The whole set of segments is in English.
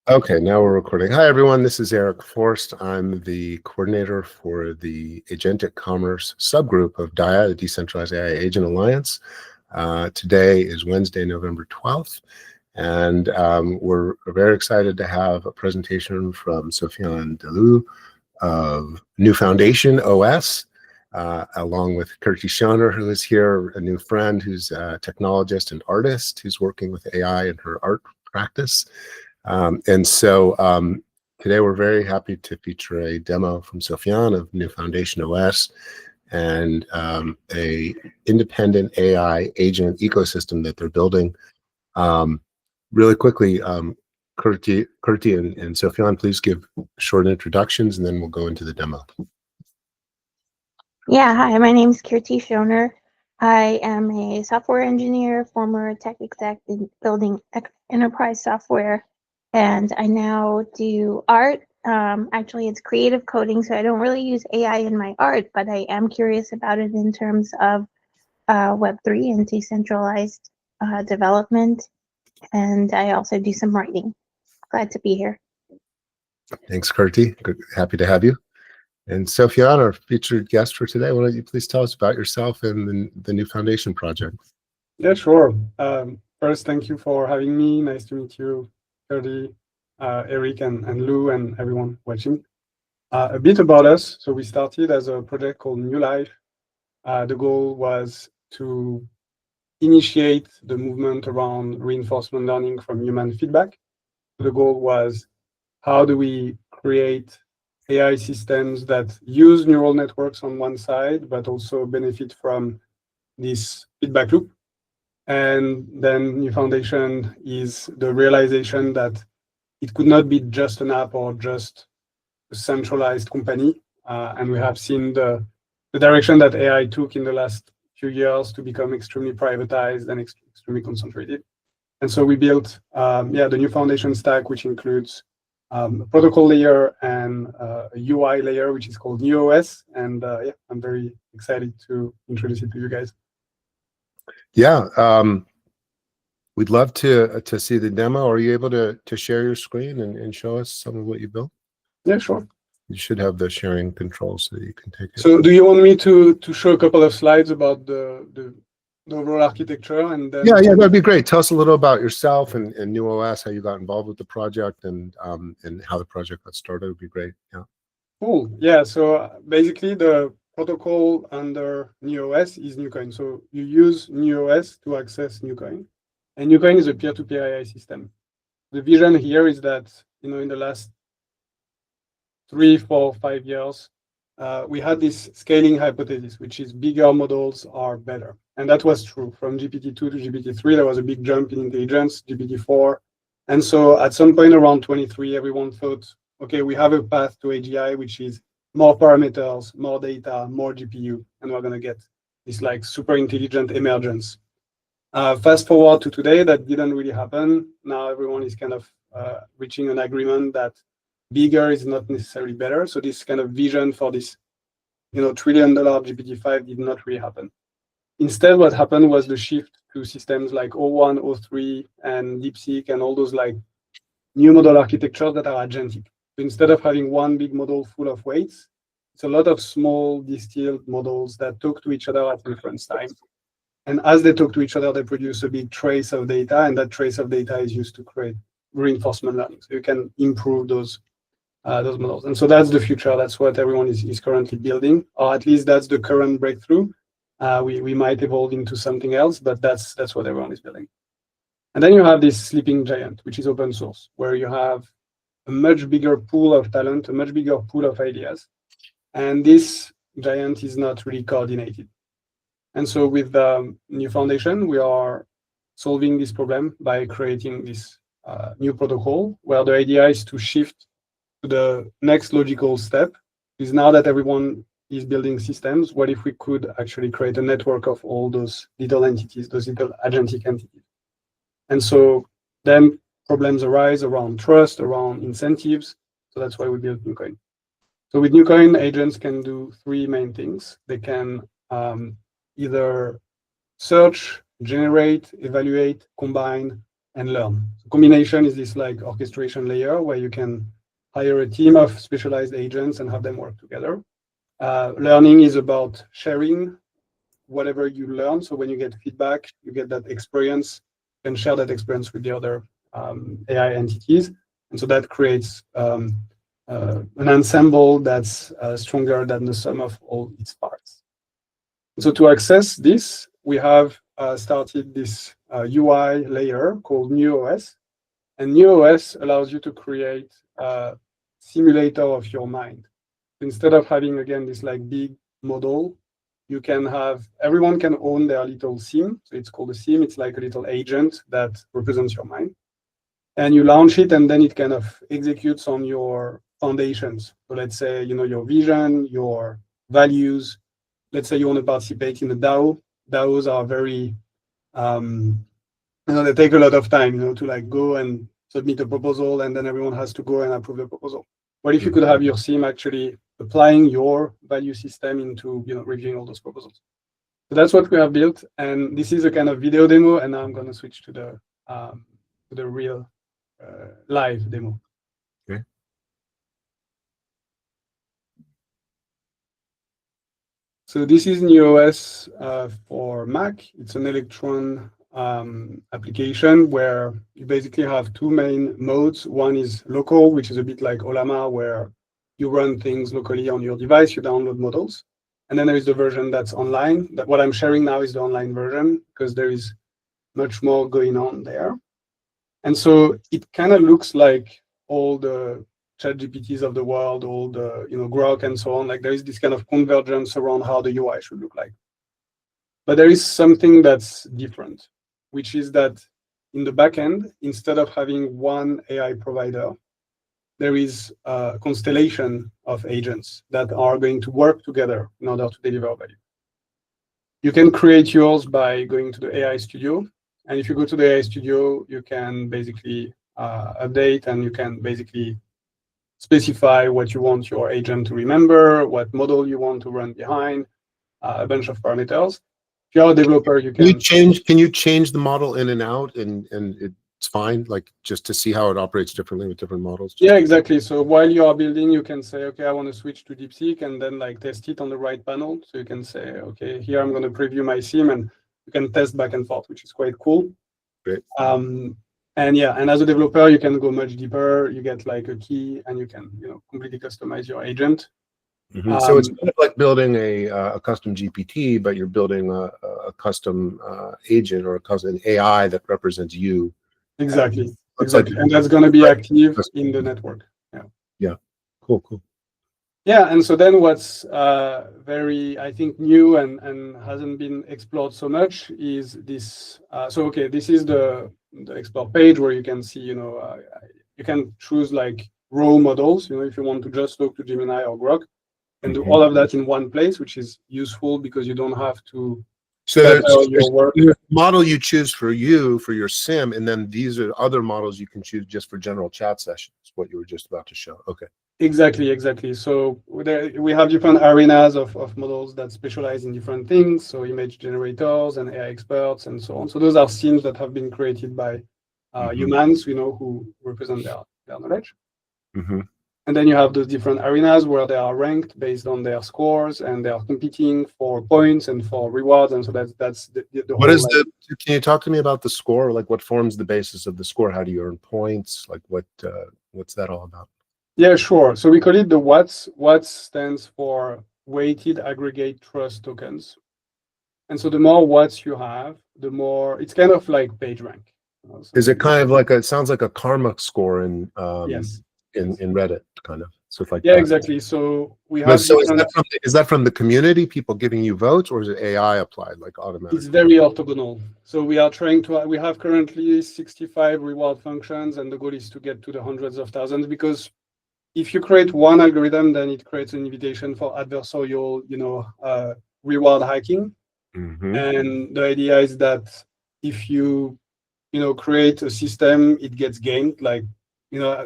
Okay, now we're recording. Hi, everyone. This is Eric Forst. I'm the coordinator for the Agentic Commerce subgroup of DAIAA, the Decentralized AI Agent Alliance. Today is Wednesday, November 12th, and we're very excited to have a presentation from Sofiane Delou of New Foundation OS, along with Kirti Schoner, who is here, a new friend who's a technologist and artist who's working with AI in her art practice. Today we're very happy to feature a demo from Sofiane of New Foundation OS and a independent AI agent ecosystem that they're building. Really quickly, Kirti and Sofiane, please give short introductions and then we'll go into the demo. Yeah, hi, my name is Kirti Schoner. I am a software engineer, former tech exec in building enterprise software, and I now do art. Actually, it's creative coding, so I don't really use AI in my art, but I am curious about it in terms of Web3 and decentralized development, and I also do some writing. Glad to be here. Thanks, Kirti. Happy to have you. And Sofiane, our featured guest for today, why don't you please tell us about yourself and the New Foundation project? Yeah, sure. First, thank you for having me. Nice to meet you, Kirti, Eric, and Lou, and everyone watching. A bit about us. So we started as a project called New Life. The goal was to initiate the movement around reinforcement learning from human feedback. The goal was, how do we create AI systems that use neural networks on one side, but also benefit from this feedback loop? And then New Foundation is the realization that it could not be just an app or just a centralized company. And we have seen the direction that AI took in the last few years to become extremely privatized and extremely concentrated. And so we built the New Foundation stack, which includes a protocol layer and a UI layer, which is called New OS. And I'm very excited to introduce it to you guys. Yeah, we'd love to see the demo. Are you able to share your screen and show us some of what you built? Yeah, sure. You should have the sharing controls so that you can take it. So do you want me to show a couple of slides about the overall architecture? And then yeah, that'd be great. Tell us a little about yourself and New OS, how you got involved with the project and how the project got started would be great. Yeah. Cool. Yeah, so basically the protocol under New OS is NewCoin. So you use New OS to access NewCoin. And NewCoin is a peer-to-peer AI system. The vision here is that, in the last 3, 4, 5 years, we had this scaling hypothesis, which is bigger models are better. And that was true. From GPT-2 to GPT-3, there was a big jump in intelligence, GPT-4. And so at some point around 23, everyone thought, okay, we have a path to AGI, which is more parameters, more data, more GPU, and we're going to get this like super intelligent emergence. Fast forward to today, that didn't really happen. Now everyone is kind of reaching an agreement that bigger is not necessarily better. So this kind of vision for this, $1 trillion GPT-5 did not really happen. Instead, what happened was the shift to systems like O1, O3, and DeepSeek, and all those like new model architectures that are agentic. So instead of having one big model full of weights, it's a lot of small distilled models that talk to each other at different times. And as they talk to each other, they produce a big trace of data, and that trace of data is used to create reinforcement learning. So you can improve those models. And so that's the future. That's what everyone is currently building, or at least that's the current breakthrough. We might evolve into something else, but that's what everyone is building. And then you have this sleeping giant, which is open source, where you have a much bigger pool of talent, a much bigger pool of ideas. And this giant is not really coordinated. And so with the New Foundation, we are solving this problem by creating this new protocol, where the idea is to shift to the next logical step. Is now that everyone is building systems, what if we could actually create a network of all those little entities, those little agentic entities? And so then problems arise around trust, around incentives. So that's why we built NewCoin. So with NewCoin, agents can do 3 main things. They can either search, generate, evaluate, combine and learn. So combination is this like orchestration layer where you can hire a team of specialized agents and have them work together. Learning is about sharing whatever you learn. So when you get feedback, you get that experience, and share that experience with the other AI entities. And so that creates an ensemble that's stronger than the sum of all its parts. So to access this, we have started this UI layer called NewOS. And NewOS allows you to create a simulator of your mind. Instead of having, again, this like big model, you can have, everyone can own their little sim. So it's called a sim. It's like a little agent that represents your mind. And you launch it, and then it kind of executes on your foundations. So let's say, your vision, your values. Let's say you want to participate in a DAO. DAOs are very, they take a lot of time, to like go and submit a proposal, and then everyone has to go and approve the proposal. But if you could have your sim actually applying your value system into, reviewing all those proposals. So that's what we have built. And this is a kind of video demo. And now I'm going to switch to the real live demo. Okay. So this is NewOS for Mac. It's an Electron application where you basically have two main modes. One is local, which is a bit like Olama, where you run things locally on your device, you download models. And then there is the version that's online. What I'm sharing now is the online version because there is much more going on there. And so it kind of looks like all the ChatGPTs of the world, all the Grok and so on. Like there is this kind of convergence around how the UI should look like. But there is something that's different, which is that in the backend, instead of having one AI provider, there is a constellation of agents that are going to work together in order to deliver value. You can create yours by going to the AI Studio. And if you go to the AI Studio, you can basically update, and you can basically specify what you want your agent to remember, what model you want to run behind, a bunch of parameters. If you're a developer, you can you change the model in and out, and it's fine, like just to see how it operates differently with different models? Yeah, exactly. So while you are building, you can say, okay, I want to switch to DeepSeek, and then like test it on the right panel. So you can say, okay, here I'm going to preview my sim, and you can test back and forth, which is quite cool. Great. And yeah, and as a developer, you can go much deeper. You get like a key, and you can completely customize your agent. So it's kind of like building a custom GPT, but you're building a custom agent or a custom AI that represents you. Exactly. And that's going to be active in the network. Yeah. Cool. Yeah, and so then what's very, I think, new and hasn't been explored so much is this. This is the explore page where you can see, you can choose like raw models, if you want to just talk to Gemini or Grok, and do all of that in one place, which is useful because you don't have to. So there's a model you choose for your sim, and then these are other models you can choose just for general chat sessions, what you were just about to show. Okay. Exactly. So we have different arenas of models that specialize in different things. So image generators and AI experts and so on. So those are sims that have been created by humans, who represent their knowledge. And then you have those different arenas where they are ranked based on their scores, and they are competing for points and for rewards. And so that's the what is the? Can you talk to me about the score? Like, what forms the basis of the score? How do you earn points? Like, what's that all about? Yeah, sure. So we call it the WATS. WATS stands for Weighted Aggregate Trust Tokens. And so the more WATS you have, the more it's kind of like PageRank. Is it kind of like it sounds like a karma score in yes. in Reddit, kind of. So it's like yeah, that. Exactly. So we have. So is that from the community, people giving you votes, or is it AI applied, like automatically? It's very orthogonal. So we are we have currently 65 reward functions, and the goal is to get to the hundreds of thousands, because if you create one algorithm, then it creates an invitation for adversarial, reward hacking. And the idea is that if you, create a system, it gets gamed, like,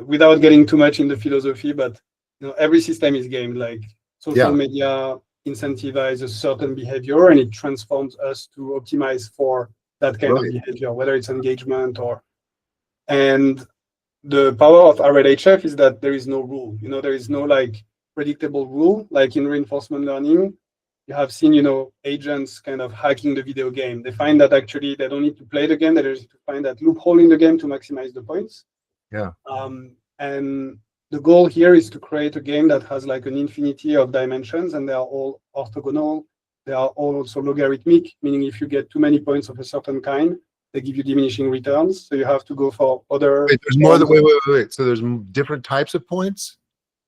without getting too much in the philosophy, but, every system is gamed, like social media incentivize a certain behavior, and it transforms us to optimize for that kind of behavior, whether it's engagement or And the power of RLHF is that there is no rule. There is no like predictable rule. Like in reinforcement learning, you have seen, agents kind of hacking the video game. They find that actually they don't need to play the game. They just need to find that loophole in the game to maximize the points. Yeah. And the goal here is to create a game that has like an infinity of dimensions, and they are all orthogonal. They are all also logarithmic, meaning if you get too many points of a certain kind, they give you diminishing returns. So you have to go for other. Wait, there's more than wait. So there's different types of points?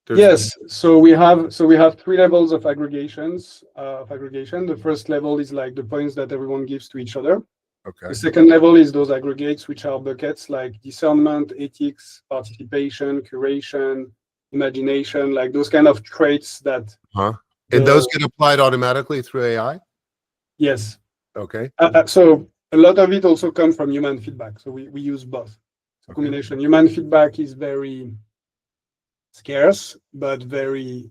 Yes. So we have 3 levels of aggregations aggregation. The first level is like the points that everyone gives to each other. Okay. The second level is those aggregates, which are buckets like discernment, ethics, participation, curation, imagination, like those kind of traits that. And those get applied automatically through AI? Yes. Okay. So a lot of it also comes from human feedback. So we use both. So combination. Human feedback is very scarce, but very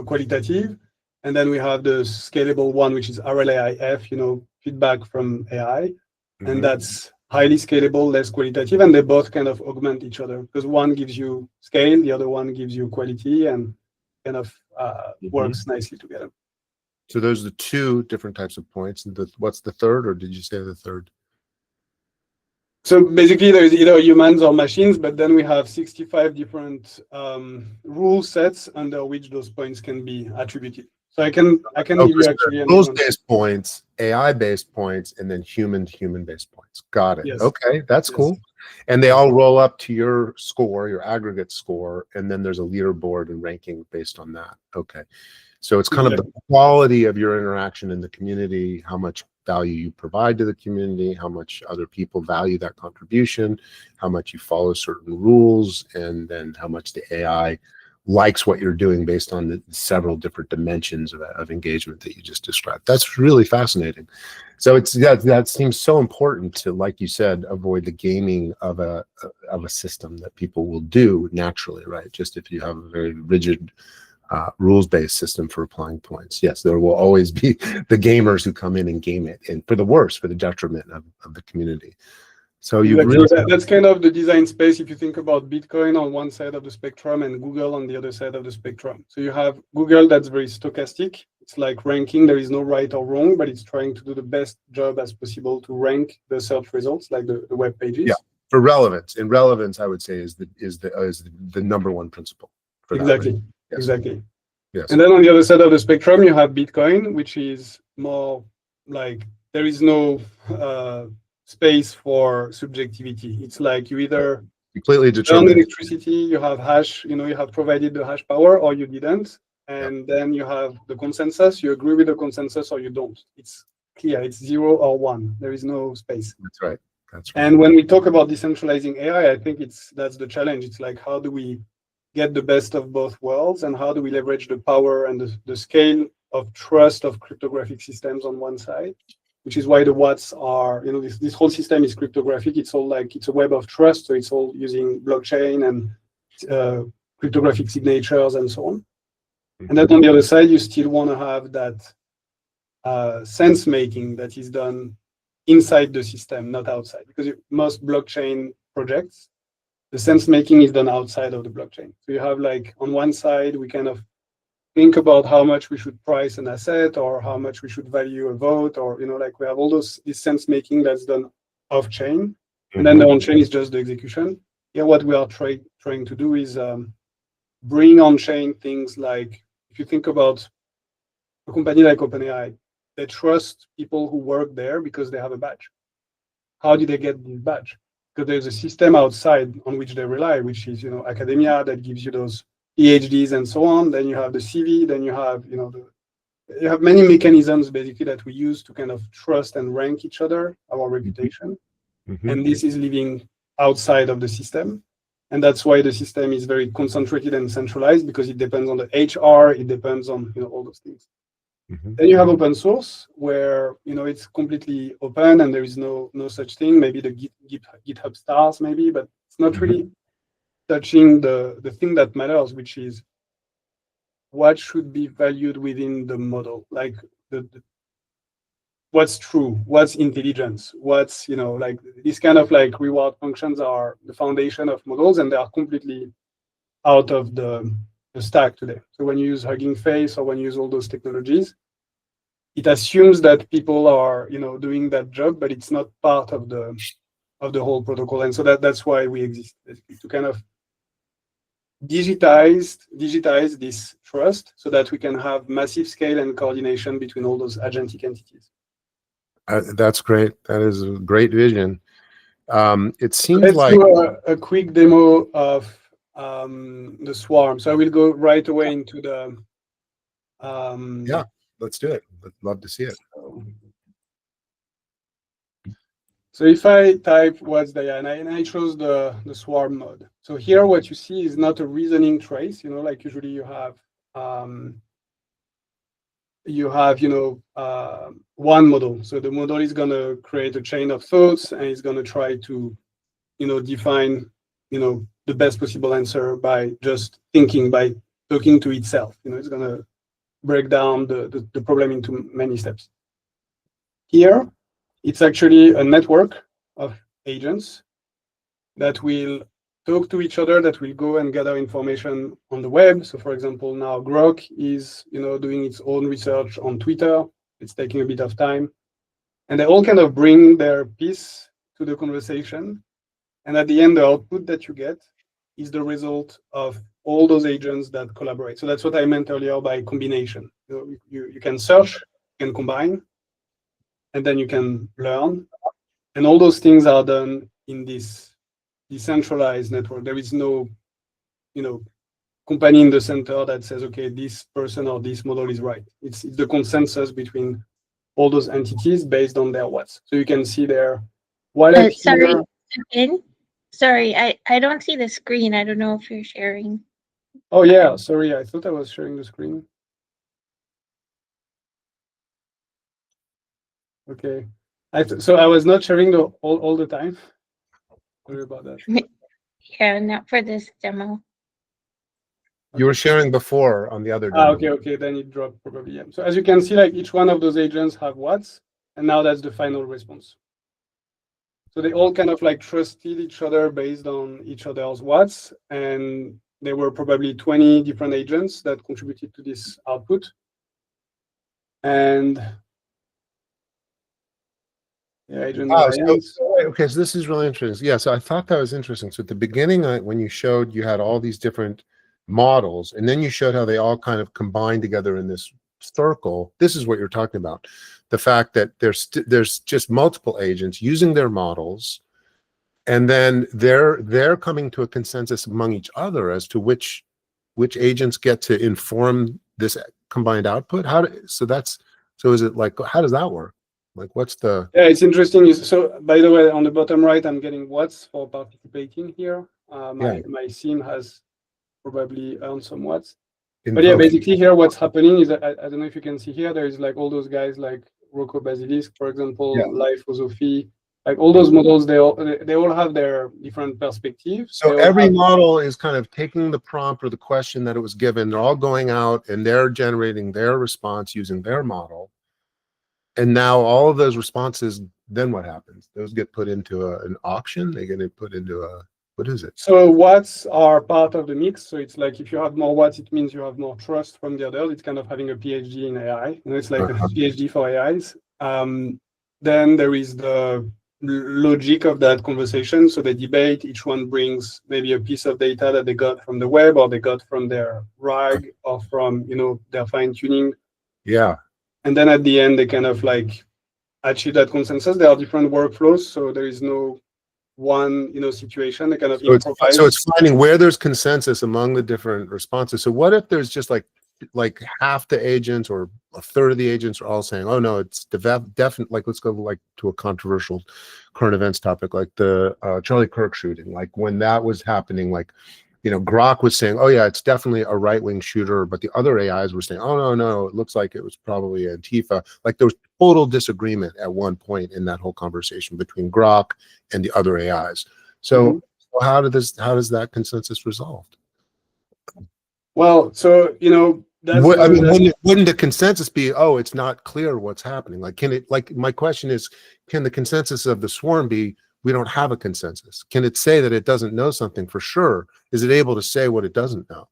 qualitative. And then we have the scalable one, which is RLAIF, feedback from AI. And that's highly scalable, less qualitative. And they both kind of augment each other because one gives you scale, the other one gives you quality, and kind of works nicely together. So those are the 2 different types of points. And what's the third, or did you say the third? So basically, there's either humans or machines, but then we have 65 different rule sets under which those points can be attributed. So I can give you actually rules-based points, AI-based points, and then human-based points. Got it. Yes. Okay, that's cool. And they all roll up to your score, your aggregate score, and then there's a leaderboard and ranking based on that. Okay. So it's kind of the quality of your interaction in the community, how much value you provide to the community, how much other people value that contribution, how much you follow certain rules, and then how much the AI likes what you're doing based on the several different dimensions of engagement that you just described. That's really fascinating. So that seems so important to, like you said, avoid the gaming of a system that people will do naturally, right? Just if you have a very rigid rules-based system for applying points. Yes, there will always be the gamers who come in and game it, and for the worse, for the detriment of the community. So that's kind of the design space. If you think about Bitcoin on one side of the spectrum and Google on the other side of the spectrum. So you have Google that's very stochastic. It's like ranking. There is no right or wrong, but it's trying to do the best job as possible to rank the search results, like the web pages. Yeah, for relevance. And relevance, I would say, is the number one principle. For exactly. That, right? Yes. Exactly. Yes. And then on the other side of the spectrum, you have Bitcoin, which is more like there is no space for subjectivity. It's like you either completely determine electricity, you have hash, you have provided the hash power, or you didn't. And then you have the consensus, you agree with the consensus or you don't. It's clear, it's 0 or 1. There is no space. That's right. That's right. And when we talk about decentralizing AI, I think that's the challenge. It's like, how do we get the best of both worlds, and how do we leverage the power and the scale of trust of cryptographic systems on one side, which is why the Watts are, this whole system is cryptographic. It's all like, it's a web of trust. So it's all using blockchain and cryptographic signatures and so on. And then on the other side, you still want to have that sense making that is done inside the system, not outside, because most blockchain projects, the sense making is done outside of the blockchain. So you have like on one side, we kind of think about how much we should price an asset or how much we should value a vote, or like we have all this sense making that's done off chain, and then the on chain is just the execution. Here, what we are trying to do is bring on chain things like, if you think about a company like OpenAI, they trust people who work there because they have a badge. How did they get this badge? Because there's a system outside on which they rely, which is academia that gives you those PhDs and so on. Then you have the CV. Then you have you have many mechanisms basically that we use to kind of trust and rank each other, our reputation. And this is living outside of the system, and that's why the system is very concentrated and centralized, because it depends on the HR. It depends on all those things. Then you have open source, where it's completely open and there is no such thing. Maybe the GitHub stars, maybe, but it's not really touching the thing that matters, which is what should be valued within the model. Like the what's true, what's intelligence, what's, you know, like these kind of like reward functions are the foundation of models, and they are completely out of the stack today. So when you use Hugging Face or when you use all those technologies, it assumes that people are, you know, doing that job, but it's not part of the whole protocol. And so that's why we exist, to kind of digitize this trust so that we can have massive scale and coordination between all those agentic entities. That's great. That is a great vision. It seems Let's like do a quick demo of the swarm. So I will go right away into the yeah, let's do it. I'd love to see it. So if I type what's DAIAA, and I chose the swarm mode. So here what you see is not a reasoning trace, you know, like usually you have one model. So the model is going to create a chain of thoughts, and it's going to try to, you know, define, you know, the best possible answer by just thinking, by talking to itself. You know, it's going to break down the problem into many steps. Here, it's actually a network of agents that will talk to each other, that will go and gather information on the web. So for example, now Grok is, you know, doing its own research on Twitter. It's taking a bit of time. And they all kind of bring their piece to the conversation. And at the end, the output that you get is the result of all those agents that collaborate. So that's what I meant earlier by combination. You can search, you can combine, and then you can learn. And all those things are done in this decentralized network. There is no, you know, company in the center that says, okay, this person or this model is right. It's the consensus between all those entities based on their what's. So you can see their wallet here. Sorry, I don't see the screen. I don't know if you're sharing. Oh yeah, sorry, I thought I was sharing the screen. Okay, so I was not sharing all the time. Sorry about that. Yeah, not for this demo. You were sharing before on the other demo. Okay, then it dropped probably. Yeah. So as you can see, like each one of those agents have what's, and now that's the final response. So they all kind of like trusted each other based on each other's what's, and there were probably 20 different agents that contributed to this output. And yeah, agent variance. Okay, so this is really interesting. Yeah, so I thought that was interesting. So at the beginning, when you showed, you had all these different models, and then you showed how they all kind of combine together in this circle. This is what you're talking about. The fact that there's just multiple agents using their models, and then they're coming to a consensus among each other as to which agents get to inform this combined output. So is it like, how does that work? Like, what's the? Yeah, it's interesting. So by the way, on the bottom right, I'm getting what's for participating here. My sim has probably earned some what's. But yeah, basically here, what's happening is, I don't know if you can see here, there is like all those guys like Rocco Basilisk, for example, Life Philosophy, like all those models, they all have their different perspectives. So every model is kind of taking the prompt or the question that it was given. They're all going out and they're generating their response using their model. And now all of those responses, then what happens? Those get put into an auction? They get put into a, what is it? So what's are part of the mix. So it's like if you have more what's, it means you have more trust from the others. It's kind of having a PhD in AI. And it's like a PhD for AIs. Then there is the logic of that conversation. So they debate, each one brings maybe a piece of data that they got from the web, or they got from their RAG, or from, you know, their fine tuning. Yeah. And then at the end, they kind of like achieve that consensus. There are different workflows, so there is no one, you know, situation. They kind of improvise. So it's finding where there's consensus among the different responses. So what if there's just like half the agents or a third of the agents are all saying, oh no, it's definitely, like, let's go like to a controversial current events topic, like the Charlie Kirk shooting. Like when that was happening, like, you know, Grok was saying, oh yeah, it's definitely a right-wing shooter, but the other AIs were saying, oh no, it looks like it was probably Antifa. Like there was total disagreement at one point in that whole conversation between Grok and the other AIs. So how does that consensus resolved? Well, so, you know, that's I mean, that's wouldn't the consensus be, oh, it's not clear what's happening? Like, can it, like, my question is, can the consensus of the swarm be, we don't have a consensus? Can it say that it doesn't know something for sure? Is it able to say what it doesn't know?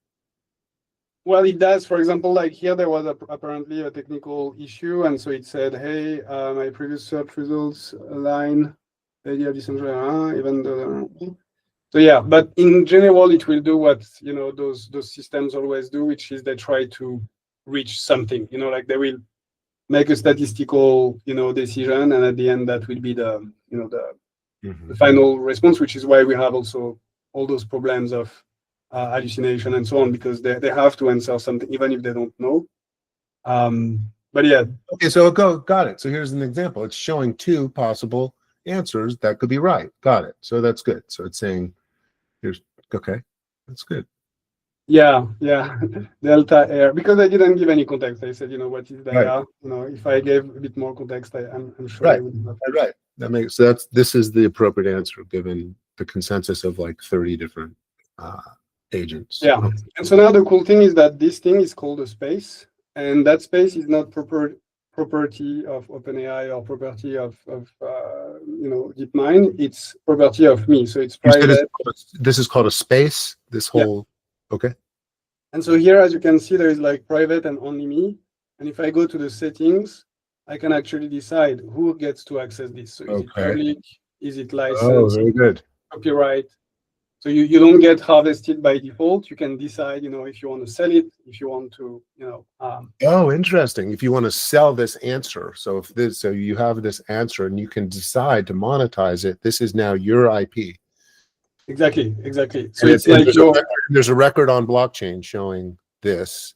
well, it does. For example, like here, there was apparently a technical issue, and so it said, "Hey, my previous search results align the idea of decentralized, even though." So yeah, but in general, it will do what those systems always do, which is they try to reach something. Like they will make a statistical decision, and at the end, that will be the the final response, which is why we have also all those problems of hallucination and so on, because they have to answer something even if they don't know. But yeah. Okay, so got it. So here's an example. It's showing two possible answers that could be right. Got it. So that's good. So it's saying, here's, okay, that's good. Yeah, delta air, because I didn't give any context. I said, what is DAIAA? Right. If I gave a bit more context, I'm sure Right. I would have. Right. That makes, so this is the appropriate answer given the consensus of like 30 different agents. Yeah. Okay. And so now the cool thing is that this thing is called a space, and that space is not property of OpenAI or property of DeepMind. It's property of me. So it's private. This is called a space. This whole okay. And so here, as you can see, there is like private and only me. And if I go to the settings, I can actually decide who gets to access this. So is it public? Is it licensed? Oh, very good. Copyright. So you don't get harvested by default. You can decide, if you want to sell it, if you want to, oh, interesting. If you want to sell this answer, so you have this answer and you can decide to monetize it. This is now your IP. Exactly. So and it's like there's a record on blockchain showing this.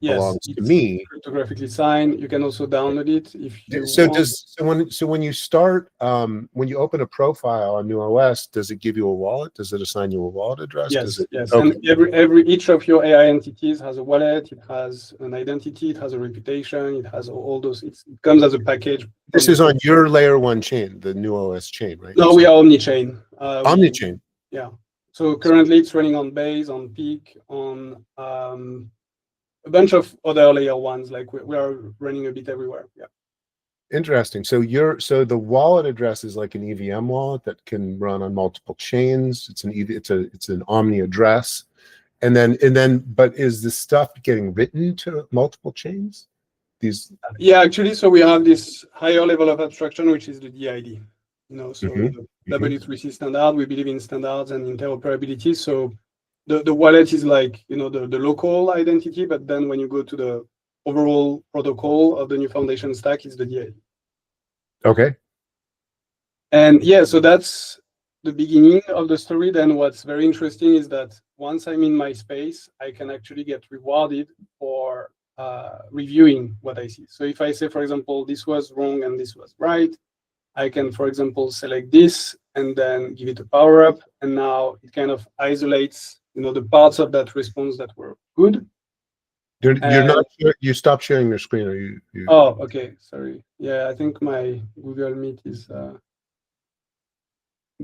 Yes, belongs to me. Cryptographically signed. You can also download it if you want. When you start when you open a profile on New OS, does it give you a wallet? Does it assign you a wallet address? Yes, yes. Okay. And each of your AI entities has a wallet. It has an identity. It has a reputation. It has all those. It comes as a package. This is on your layer 1 chain, the New OS chain, right? No, we are omni-chain. Omni-chain. Yeah. So currently it's running on Base, on Peak, on a bunch of other layer ones. Like we are running a bit everywhere. Yeah. Interesting. So the wallet address is like an EVM wallet that can run on multiple chains. It's an omni address, and then but is the stuff getting written to multiple chains? Yeah, actually, so we have this higher level of abstraction, which is the DID. So the W3C standard. We believe in standards and interoperability. So the wallet is like the local identity, but then when you go to the overall protocol of the new foundation stack, it's the DAIA. Okay. And yeah, so that's the beginning of the story. Then what's very interesting is that once I'm in my space, I can actually get rewarded for reviewing what I see. So if I say, for example, this was wrong and this was right, I can, for example, select this and then give it a power up. And now it kind of isolates the parts of that response that were good. You're not sure, you stopped sharing your screen, or you Oh, okay, sorry. Yeah, I think my Google Meet is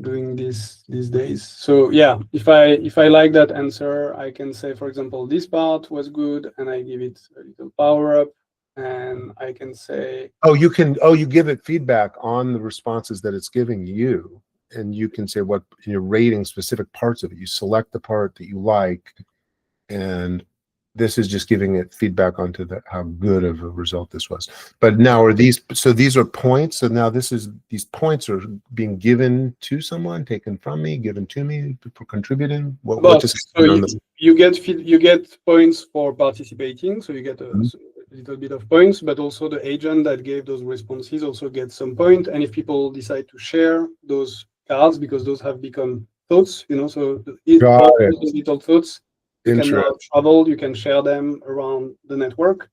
doing this these days. So yeah, if I like that answer, I can say, for example, this part was good, and I give it a little power up, and I can say, you give it feedback on the responses that it's giving you, and you can say what you're rating specific parts of it. You select the part that you like, and this is just giving it feedback onto how good of a result this was. But now these are points. So now these points are being given to someone, taken from me, given to me for contributing. You get points for participating. So you get a little bit of points, but also the agent that gave those responses also gets some point. And if people decide to share those cards, because those have become thoughts, so those little thoughts, you can now travel, you can share them around the network.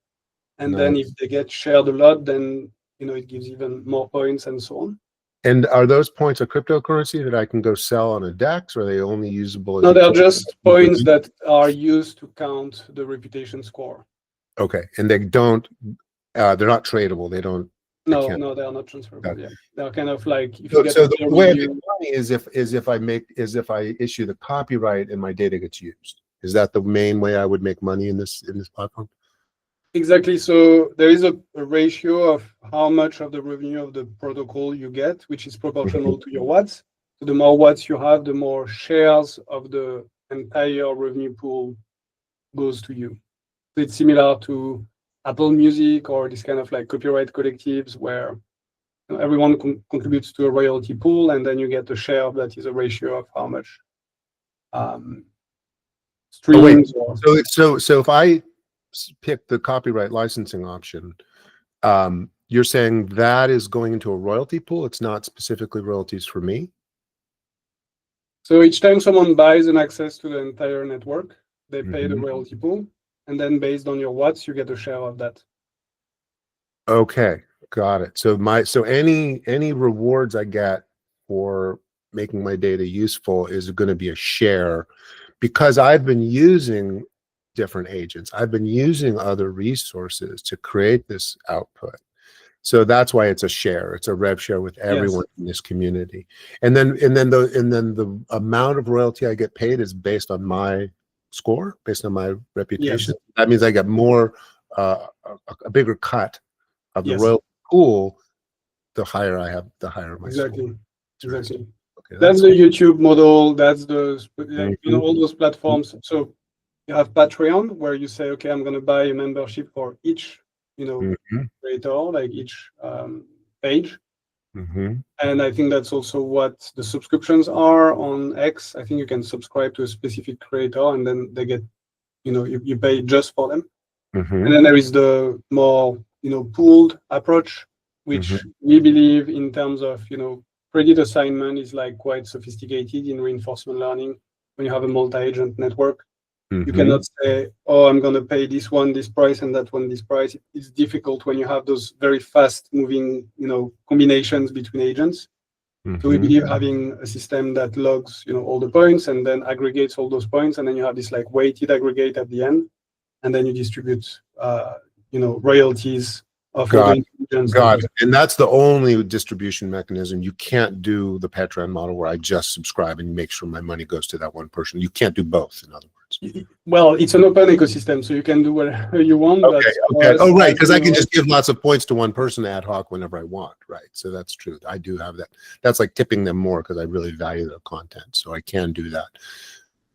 And then if they get shared a lot, then it gives even more points and so on. And are those points a cryptocurrency that I can go sell on a DEX, or are they only usable? No, they're just points that are used to count the reputation score. Okay, and they don't. They're not tradable. They don't. No, they are not transferable. Yeah, they're kind of like. If you get so the way I make money is if I issue the copyright and my data gets used. Is that the main way I would make money in this platform? Exactly. So there is a ratio of how much of the revenue of the protocol you get, which is proportional to your watts. So the more watts you have, the more shares of the entire revenue pool goes to you. So it's similar to Apple Music or this kind of like copyright collectives where everyone contributes to a royalty pool, and then you get a share that is a ratio of how much um, Oh wait, streams or so if I pick the copyright licensing option, you're saying that is going into a royalty pool? It's not specifically royalties for me? so each time someone buys an access to the entire network, they pay the royalty pool, and then based on your watts, you get a share of that. Okay, got it. So any rewards I get for making my data useful is going to be a share, because I've been using different agents. I've been using other resources to create this output. So that's why it's a share. It's a rev share with everyone in this community. And then the amount of royalty I get paid is based on my score, based on my reputation. Yes. That means I get more a bigger cut of the Yes. royalty pool. The higher I have, the higher my Exactly. score. Exactly. Okay, That's the YouTube model. That's the Mhm. all those platforms. So you have Patreon where you say, okay, I'm going to buy a membership for each creator, like each page. And I think that's also what the subscriptions are on X. I think you can subscribe to a specific creator, and then they get, you pay just for them. And then there is the more, pooled approach, which we believe in terms of, credit assignment is like quite sophisticated in reinforcement learning. When you have a multi-agent network, you cannot say, oh, I'm going to pay this one this price and that one this price. It's difficult when you have those very fast moving, combinations between agents. So we believe having a system that logs, all the points and then aggregates all those points, and then you have this like weighted aggregate at the end, and then you distribute, royalties of all the intelligence. Got it. And that's the only distribution mechanism. You can't do the Patreon model where I just subscribe and make sure my money goes to that one person. You can't do both, in other words. Well, it's an open ecosystem, so you can do whatever you want. Okay. Oh, right, because I can just give lots of points to one person ad hoc whenever I want, right? So that's true. I do have that. That's like tipping them more because I really value their content, so I can do that.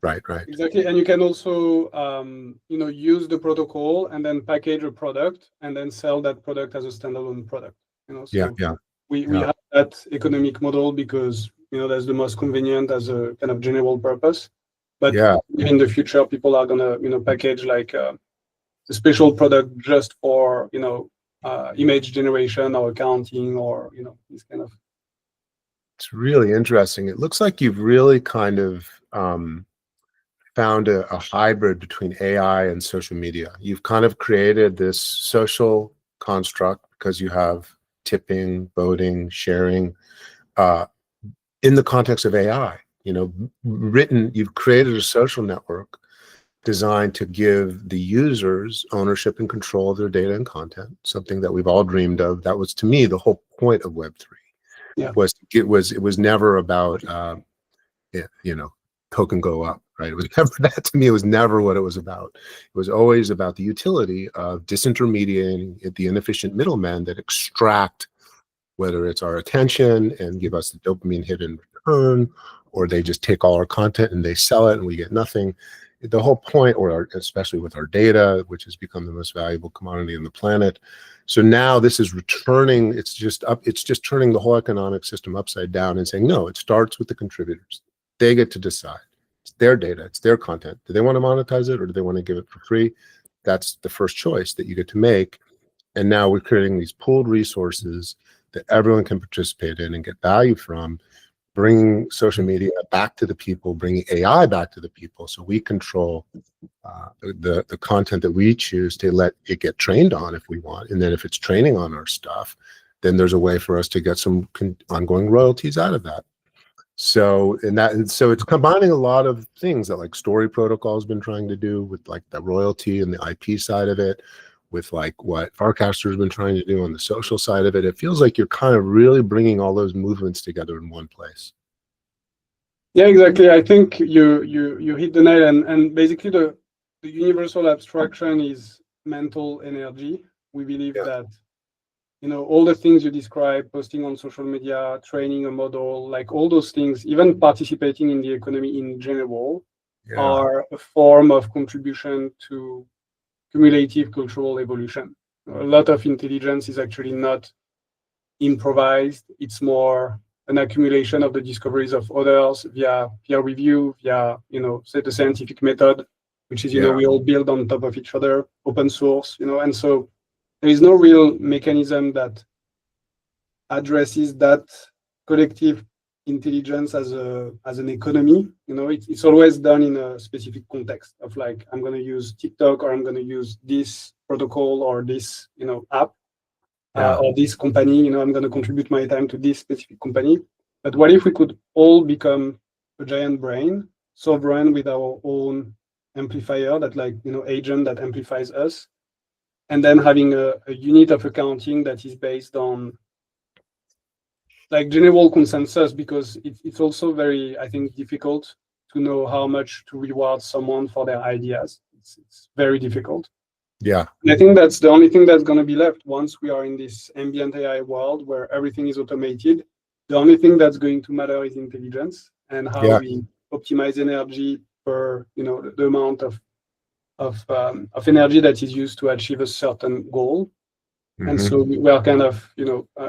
Right. Exactly, and you can also, use the protocol and then package a product and then sell that product as a standalone product. So we have that economic model because that's the most convenient as a kind of general purpose. But in the future, people are gonna package like a special product just for image generation or accounting or this kind of. It's really interesting. It looks like you've really kind of found a hybrid between AI and social media. You've kind of created this social construct because you have tipping, voting, sharing in the context of AI. You've created a social network designed to give the users ownership and control of their data and content, something that we've all dreamed of. That was, to me, the whole point of Web3. Yeah. It was never about token go up, right? It was never that. To me, it was never what it was about. It was always about the utility of disintermediating the inefficient middlemen that extract, whether it's our attention and give us the dopamine hit in return, or they just take all our content and they sell it and we get nothing. The whole point, especially with our data, which has become the most valuable commodity on the planet. So now this is returning. It's just turning the whole economic system upside down and saying, no, it starts with the contributors. They get to decide. It's their data. It's their content. Do they want to monetize it or do they want to give it for free? That's the first choice that you get to make. And now we're creating these pooled resources that everyone can participate in and get value from, bringing social media back to the people, bringing AI back to the people, so we control the content that we choose to let it get trained on if we want. And then if it's training on our stuff, then there's a way for us to get some ongoing royalties out of that. So it's combining a lot of things that like Story Protocol has been trying to do with like the royalty and the IP side of it, with like what Farcaster has been trying to do on the social side of it. It feels like you're kind of really bringing all those movements together in one place. Yeah, exactly. I think you hit the nail, and basically the universal abstraction is mental energy. We believe Yeah. that, all the things you describe, posting on social media, training a model, like all those things, even participating in the economy in general, Yeah. are a form of contribution to cumulative cultural evolution. A lot of intelligence is actually not improvised. It's more an accumulation of the discoveries of others via peer review, via, say the scientific method, which is, Yeah. we all build on top of each other, open source, and so there is no real mechanism that addresses that collective intelligence as an economy. It's always done in a specific context of like, I'm going to use TikTok, or I'm going to use this protocol, or this app, Yeah. or this company. I'm going to contribute my time to this specific company. But what if we could all become a giant brain, sovereign with our own amplifier, that like agent that amplifies us, and then having a unit of accounting that is based on like general consensus, because it's also very, I think, difficult to know how much to reward someone for their ideas. It's very difficult. Yeah. And I think that's the only thing that's going to be left once we are in this ambient AI world where everything is automated. The only thing that's going to matter is intelligence and how Yeah. we optimize energy per, the amount of energy that is used to achieve a certain goal. And Mhm. so we are kind of,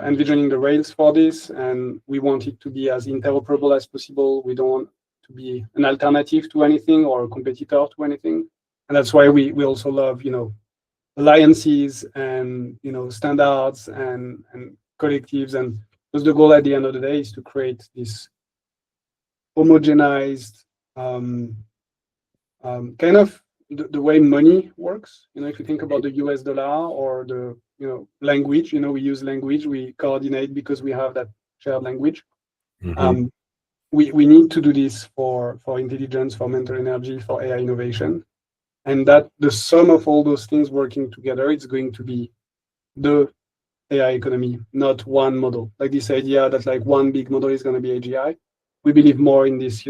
envisioning the rails for this, and we want it to be as interoperable as possible. We don't want to be an alternative to anything or a competitor to anything. And that's why we also love, alliances and, standards and collectives. And because the goal at the end of the day is to create this homogenized kind of the way money works. If you think about the US dollar or the language, we use language, we coordinate because we have that shared language. Mhm. We need to do this for intelligence, for mental energy, for AI innovation, and that the sum of all those things working together, it's going to be the AI economy, not one model. Like this idea that like one big model is going to be AGI. We believe more in this,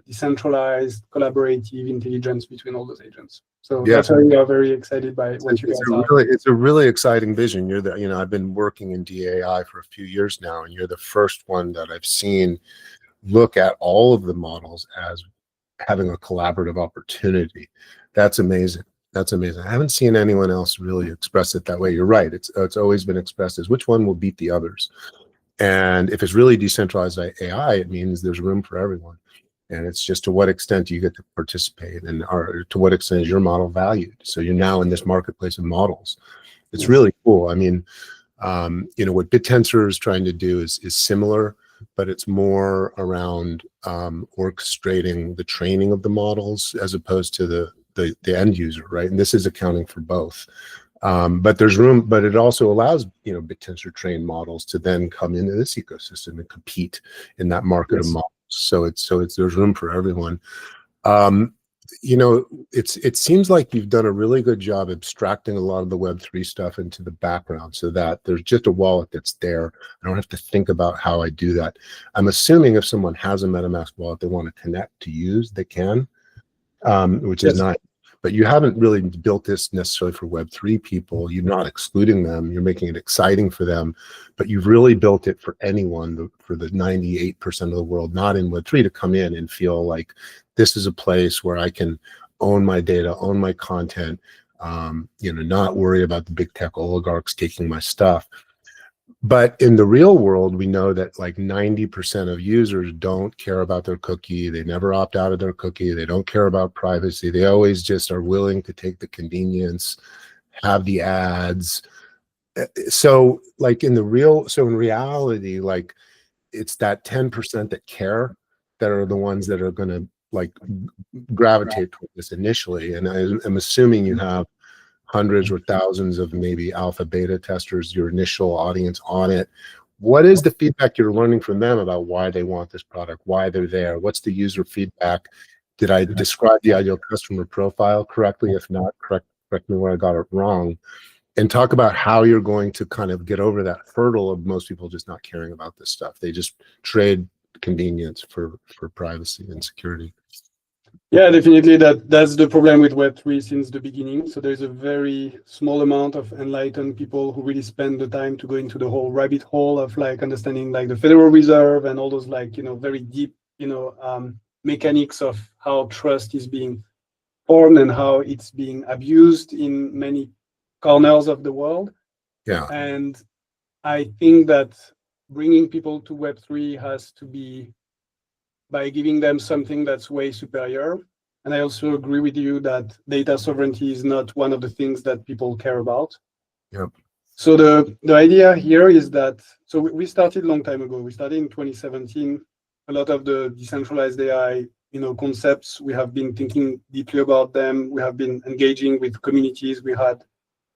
decentralized, collaborative intelligence between all those agents. So Yeah. that's why we are very excited by what you guys are. It's a really exciting vision. You're the, I've been working in DAI for a few years now, and you're the first one that I've seen look at all of the models as having a collaborative opportunity. That's amazing. That's amazing. I haven't seen anyone else really express it that way. You're right. It's always been expressed as which one will beat the others. And if it's really decentralized AI, it means there's room for everyone. And it's just to what extent do you get to participate, and or to what extent is your model valued? So you're now in this marketplace of models. It's Yes. really cool. I mean, what BitTensor is trying to do is similar, but it's more around orchestrating the training of the models as opposed to the end user, right? And this is accounting for both. But there's room, but it also allows, BitTensor trained models to then come into this ecosystem and compete in that market of Yes. models. So it's there's room for everyone. It seems like you've done a really good job abstracting a lot of the Web3 stuff into the background so that there's just a wallet that's there. I don't have to think about how I do that. I'm assuming if someone has a MetaMask wallet they want to connect to use, they can, which is Yes. nice. But you haven't really built this necessarily for Web3 people. You're not excluding them. You're making it exciting for them. But you've really built it for anyone, for the 98% of the world not in Web3 to come in and feel like this is a place where I can own my data, own my content, not worry about the big tech oligarchs taking my stuff. But in the real world, we know that like 90% of users don't care about their cookie. They never opt out of their cookie. They don't care about privacy. They always just are willing to take the convenience, have the ads. So like in reality, like it's that 10% that care that are the ones that are going to like gravitate toward this initially. And I'm assuming you have hundreds or thousands of maybe alpha beta testers, your initial audience on it. What is the feedback you're learning from them about why they want this product, why they're there? What's the user feedback? Did I describe the ideal customer profile correctly? If not, correct me where I got it wrong. And talk about how you're going to kind of get over that hurdle of most people just not caring about this stuff. They just trade convenience for privacy and security. Yeah, definitely. That's the problem with Web3 since the beginning. So there's a very small amount of enlightened people who really spend the time to go into the whole rabbit hole of like understanding like the Federal Reserve and all those like, very deep, mechanics of how trust is being formed and how it's being abused in many corners of the world. Yeah. And I think that bringing people to Web3 has to be by giving them something that's way superior. And I also agree with you that data sovereignty is not one of the things that people care about. Yep. So the idea here is that, so we started a long time ago. We started in 2017. A lot of the decentralized AI, concepts, we have been thinking deeply about them. We have been engaging with communities. We had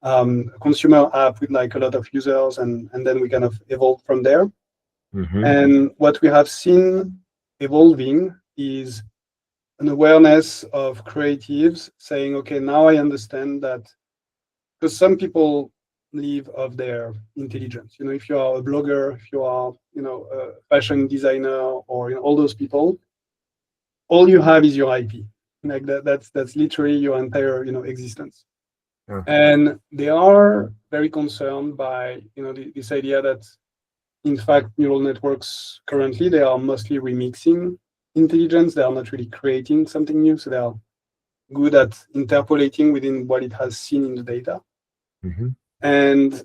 a consumer app with like a lot of users, and then we kind of evolved from there. Mm-hmm. And what we have seen evolving is an awareness of creatives saying, okay, now I understand that, because some people live of their intelligence. If you are a blogger, if you are, a fashion designer, or all those people, all you have is your IP. Like that's literally your entire, existence. Yeah. And they are very concerned by, this idea that, in fact, neural networks currently, they are mostly remixing intelligence. They are not really creating something new. So they are good at interpolating within what it has seen in the data. Mm-hmm. And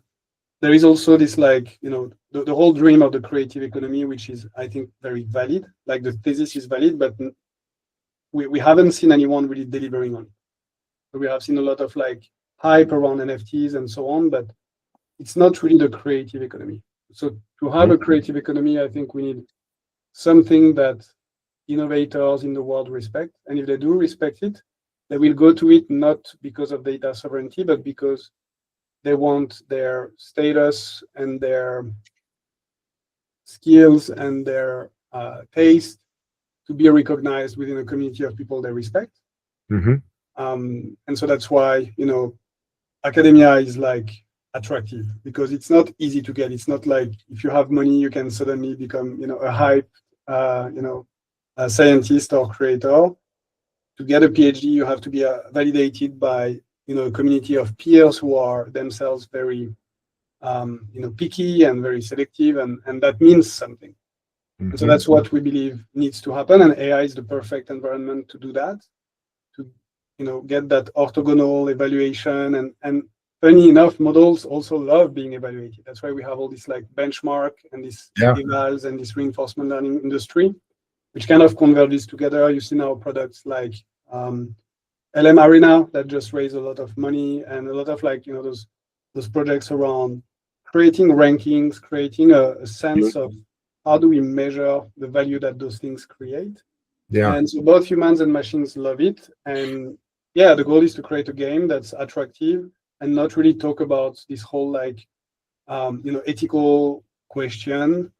there is also this like, the whole dream of the creative economy, which is, I think, very valid. Like the thesis is valid, but we haven't seen anyone really delivering on it. So we have seen a lot of like hype around NFTs and so on, but it's not really the creative economy. So to have a creative economy, I think we need something that innovators in the world respect. And if they do respect it, they will go to it not because of data sovereignty, but because they want their status and their skills and their taste to be recognized within a community of people they respect. Mm-hmm. And so that's why, academia is like attractive, because it's not easy to get. It's not like if you have money, you can suddenly become, a hype, a scientist or creator. To get a PhD, you have to be validated by, a community of peers who are themselves very, picky and very selective, and that means something. Mm-hmm. And so that's what we believe needs to happen, and AI is the perfect environment to do that, to, get that orthogonal evaluation, and funny enough, models also love being evaluated. That's why we have all this like benchmark and this evals and this reinforcement learning industry, which kind of converges together. You see now products like LM Arena that just raised a lot of money, and a lot of like, those projects around creating rankings, creating a sense of how do we measure the value that those things create. Yeah. And so both humans and machines love it. And yeah, the goal is to create a game that's attractive and not really talk about this whole like, ethical question,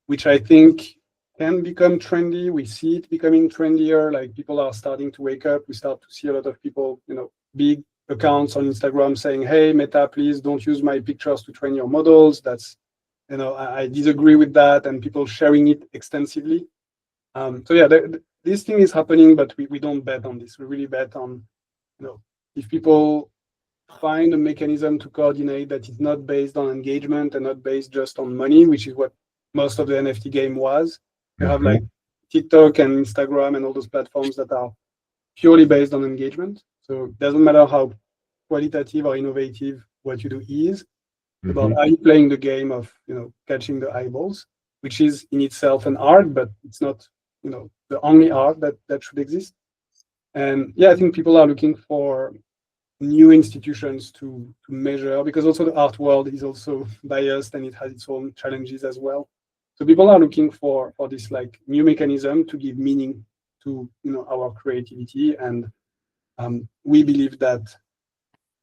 which I think can become trendy. We see it becoming trendier. Like people are starting to wake up. We start to see a lot of people, big accounts on Instagram saying, hey, Meta, please don't use my pictures to train your models. That's, I disagree with that. And people sharing it extensively. So yeah, this thing is happening, but we don't bet on this. We really bet on, if people find a mechanism to coordinate that is not based on engagement and not based just on money, which is what most of the NFT game was. You have like TikTok and Instagram and all those platforms that are purely based on engagement. So it doesn't matter how qualitative or innovative what you do is, about are you playing the game of, catching the eyeballs, which is in itself an art, but it's not, the only art that should exist. And yeah, I think people are looking for new institutions to measure, because also the art world is also biased and it has its own challenges as well. So people are looking for this like new mechanism to give meaning to, our creativity. And we believe that,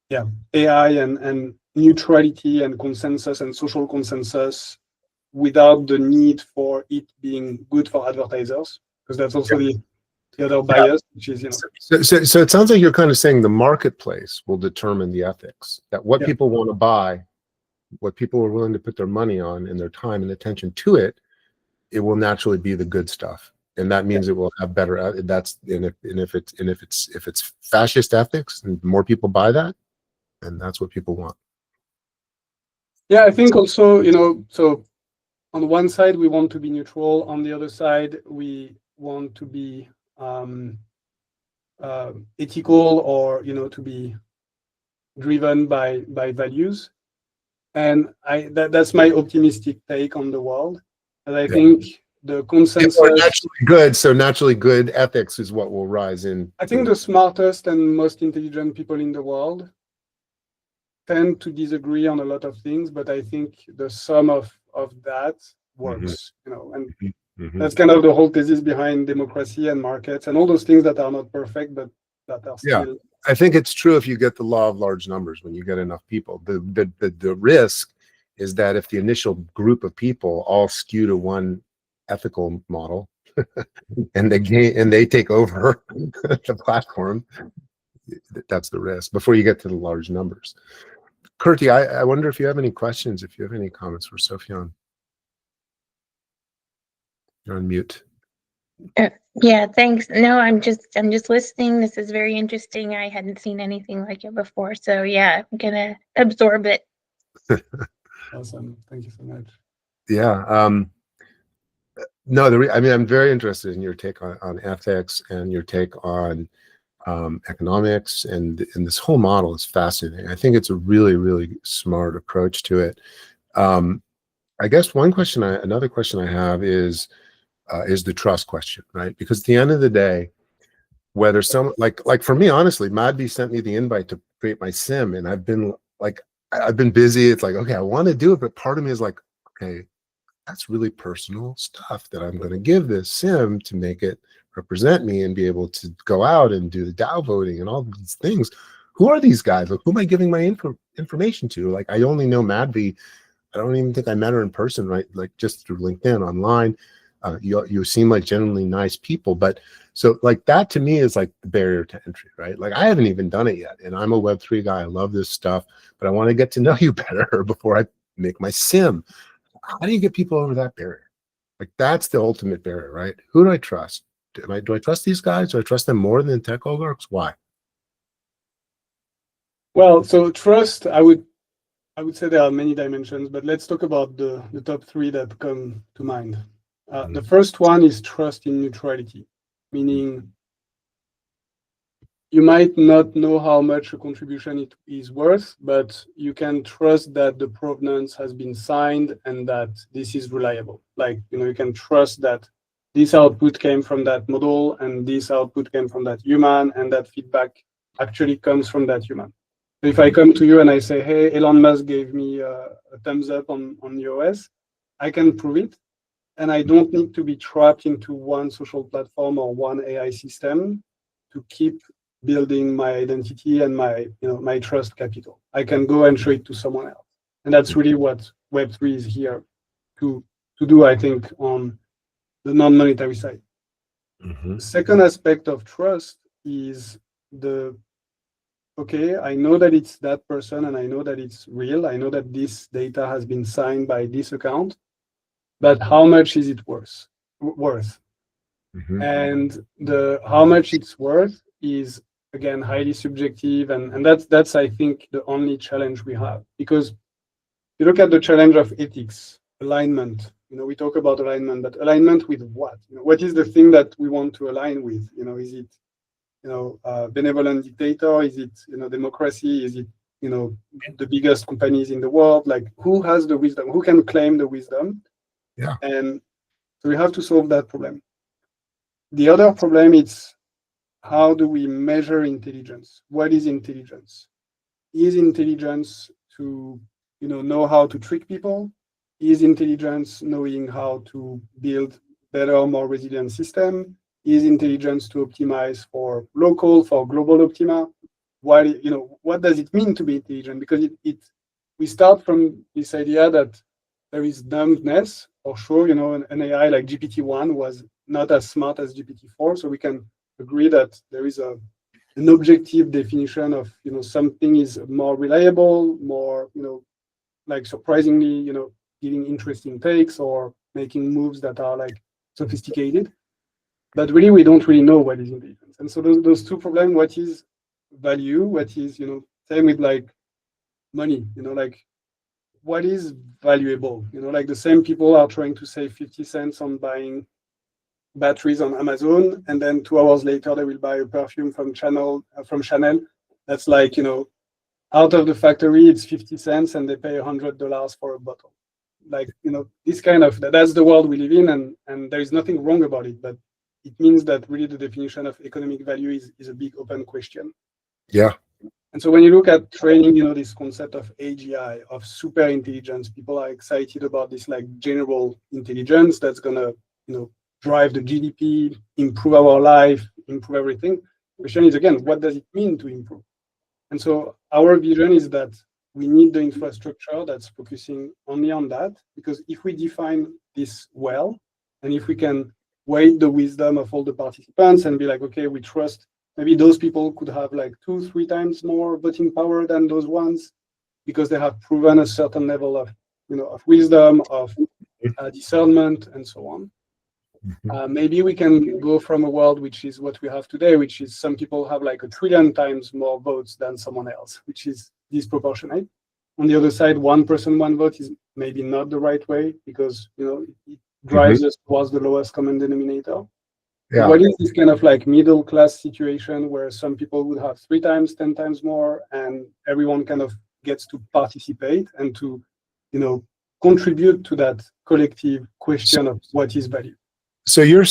yeah, AI and neutrality and consensus and social consensus without the need for it being good for advertisers, because that's also the other bias, which is, So it sounds like you're kind of saying the marketplace will determine the ethics, that what people want to buy, what people are willing to put their money on and their time and attention to it, it will naturally be the good stuff. and that means it will have better. If it's fascist ethics, and more people buy that, and that's what people want. Yeah, I think also, so on one side we want to be neutral, on the other side we want to be ethical, or to be driven by values. And that's my optimistic take on the world. And I think the consensus. People are naturally good, so naturally good ethics is what will rise in. I think the smartest and most intelligent people in the world tend to disagree on a lot of things, but I think the sum of that works, and that's kind of the whole thesis behind democracy and markets and all those things that are not perfect, but that are still. I think it's true if you get the law of large numbers, when you get enough people. The risk is that if the initial group of people all skew to one ethical model and they take over the platform, that's the risk before you get to the large numbers. Kurti, I wonder if you have any questions, if you have any comments for Sofiane. You're on mute. Yeah, thanks. No, I'm just listening. This is very interesting. I hadn't seen anything like it before. So yeah, I'm gonna absorb it. Awesome. Thank you so much. Yeah. No, I mean, I'm very interested in your take on ethics and your take on economics, and this whole model is fascinating. I think it's a really, really smart approach to it. I guess another question I have is the trust question, right? Because at the end of the day, whether someone like for me, honestly, Madby sent me the invite to create my sim, and I've been busy. It's like, okay, I want to do it, but part of me is like, okay, that's really personal stuff that I'm going to give this sim to make it represent me and be able to go out and do the DAO voting and all these things. Who are these guys? Like, who am I giving my information to? Like, I only know Madby. I don't even think I met her in person, right? Like, just through LinkedIn, online. You seem like genuinely nice people, but so like that to me is like the barrier to entry, right? Like, I haven't even done it yet, and I'm a Web3 guy. I love this stuff, but I want to get to know you better before I make my sim. How do you get people over that barrier? Like, that's the ultimate barrier, right? Who do I trust? Do I trust these guys? Do I trust them more than tech oligarchs? Why? Well, so trust, I would say there are many dimensions, but let's talk about the top three that come to mind. The first one is trust in neutrality, meaning you might not know how much a contribution it is worth, but you can trust that the provenance has been signed and that this is reliable. Like, you can trust that this output came from that model and this output came from that human, and that feedback actually comes from that human. So if I come to you and I say, hey, Elon Musk gave me a thumbs up on iOS, I can prove it. And I don't need to be trapped into one social platform or one AI system to keep building my identity and my trust capital. I can go and show it to someone else. And that's really what Web3 is here to do, I think, on the non-monetary side. The second aspect of trust is okay, I know that it's that person and I know that it's real. I know that this data has been signed by this account, but how much is it worth? And how much it's worth is, again, highly subjective, and that's I think the only challenge we have, because you look at the challenge of ethics, alignment. We talk about alignment, but alignment with what? What is the thing that we want to align with? Is it benevolent dictator? Is it democracy? Is it the biggest companies in the world? Like, who has the wisdom? Who can claim the wisdom? Yeah. And so we have to solve that problem. The other problem is, how do we measure intelligence? What is intelligence? Is intelligence to know how to trick people? Is intelligence knowing how to build better, more resilient system? Is intelligence to optimize for local, for global optima? What does it mean to be intelligent? Because we start from this idea that there is dumbness, for sure. An AI like GPT-1 was not as smart as GPT-4, so we can agree that there is an objective definition of something is more reliable, more like surprisingly giving interesting takes or making moves that are like sophisticated. but really we don't really know what is intelligence. And so those two problems, what is value, what is, same with like money, like what is valuable, like the same people are trying to save 50 cents on buying batteries on Amazon, and then 2 hours later they will buy a perfume from Chanel. That's like, out of the factory it's 50 cents and they pay $100 for a bottle. Like, this kind of, that's the world we live in, and there is nothing wrong about it, but it means that really the definition of economic value is a big open question. Yeah. And so when you look at training, this concept of AGI, of super intelligence, people are excited about this like general intelligence that's gonna, drive the GDP, improve our life, improve everything. The question is, again, what does it mean to improve? And so our vision is that we need the infrastructure that's focusing only on that, because if we define this well, and if we can weigh the wisdom of all the participants and be like, okay, we trust maybe those people could have like 2-3 times more voting power than those ones, because they have proven a certain level of, of wisdom, of discernment, and so on. Maybe we can go from a world which is what we have today, which is some people have like 1 trillion times more votes than someone else, which is disproportionate. On the other side, 1 person, 1 vote is maybe not the right way, because it drives us towards the lowest common denominator. Yeah. What is this kind of like middle class situation where some people would have 3 times, 10 times more, and everyone kind of gets to participate and to, contribute to that collective question of what is value? So your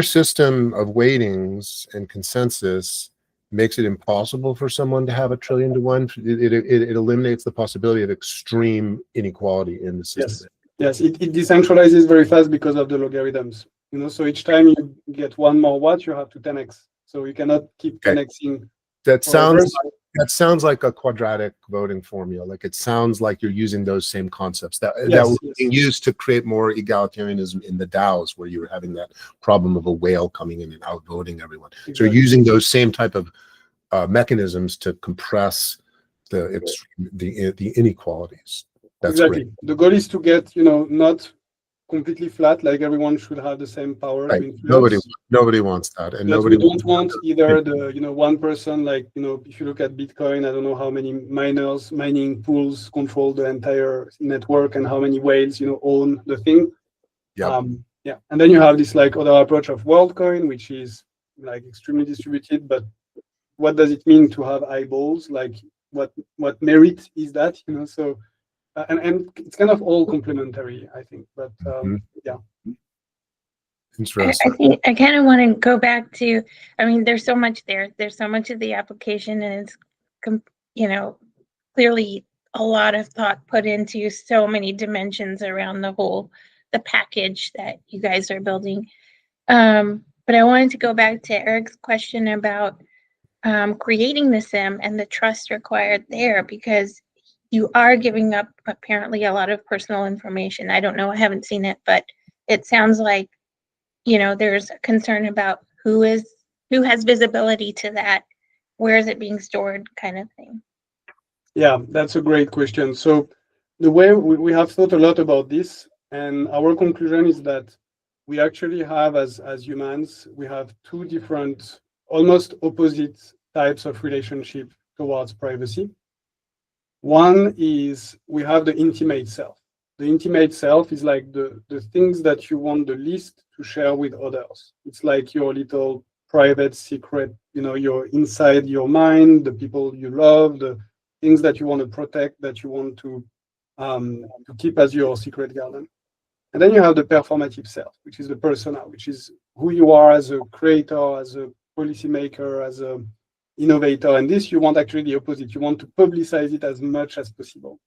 system of weightings and consensus makes it impossible for someone to have 1 trillion to 1. It eliminates the possibility of extreme inequality in the system. Yes, it decentralizes very fast because of the logarithms. So each time you get 1 more watt, you have to 10x. So you cannot keep 10xing. That sounds like a quadratic voting formula. Like it sounds like you're using those same concepts that were being used to create more egalitarianism in the DAOs, where you were having that problem of a whale coming in and outvoting everyone. Exactly. So you're using those same type of mechanisms to compress the inequalities. That's exactly great. The goal is to get not completely flat, like everyone should have the same power to influence. Nobody wants that, and we don't want either the 1 person, like if you look at Bitcoin, I don't know how many mining pools control the entire network and how many whales own the thing. And then you have this like other approach of WorldCoin, which is like extremely distributed, but what does it mean to have eyeballs? Like what merit is that? So and it's kind of all complementary, I think. But yeah. Interesting. I kind of want to go back to, there's so much there. There's so much of the application, and it's, clearly a lot of thought put into so many dimensions around the package that you guys are building. But I wanted to go back to Eric's question about creating the SIM and the trust required there, because you are giving up apparently a lot of personal information. I don't know, I haven't seen it, but it sounds like, there's a concern about who has visibility to that, where is it being stored, kind of thing. Yeah, that's a great question. So the way we have thought a lot about this, and our conclusion is that we actually have, as humans, we have 2 different, almost opposite types of relationship towards privacy. One is we have the intimate self. The intimate self is like the things that you want the least to share with others. It's like your little private secret, you're inside your mind, the people you love, the things that you want to protect, that you want to keep as your secret garden. And then you have the performative self, which is the persona, which is who you are as a creator, as a policymaker, as a innovator. And this, you want actually the opposite. You want to publicize it as much as possible.